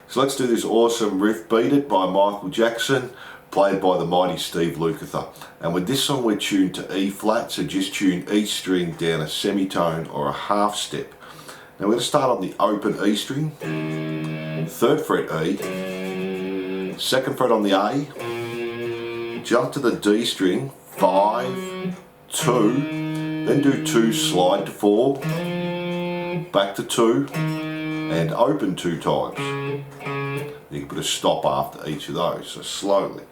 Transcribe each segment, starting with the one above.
So let's do this awesome riff, Beat It by Michael Jackson, played by the mighty Steve Lukather. And with this song we're tuned to E flat, so just tune each string down a semitone or a half step. Now we're going to start on the open E string, 3rd fret E, 2nd fret on the A, jump to the D string, 5, 2, then do 2, slide to 4, back to 2, and open 2 times. You can put a stop after each of those, so slowly.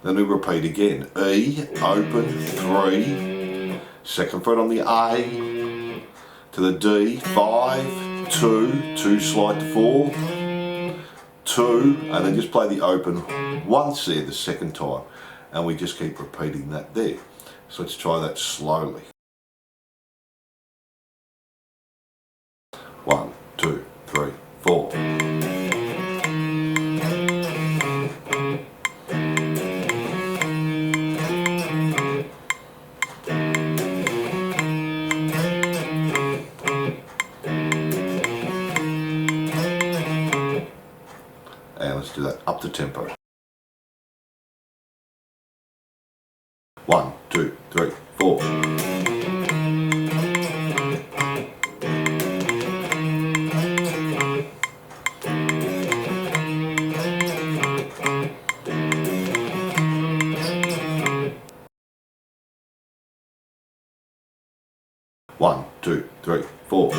Then we repeat again. E, open, 3, 2nd fret on the A, to the D, 5, 2, 2 slide to 4, 2, and then just play the open once there the second time. And we just keep repeating that there. So let's try that slowly. 1, 2, 3, 4. And let's do that up the tempo. 1, 2, 3, 4. 1, 2, 3, 4.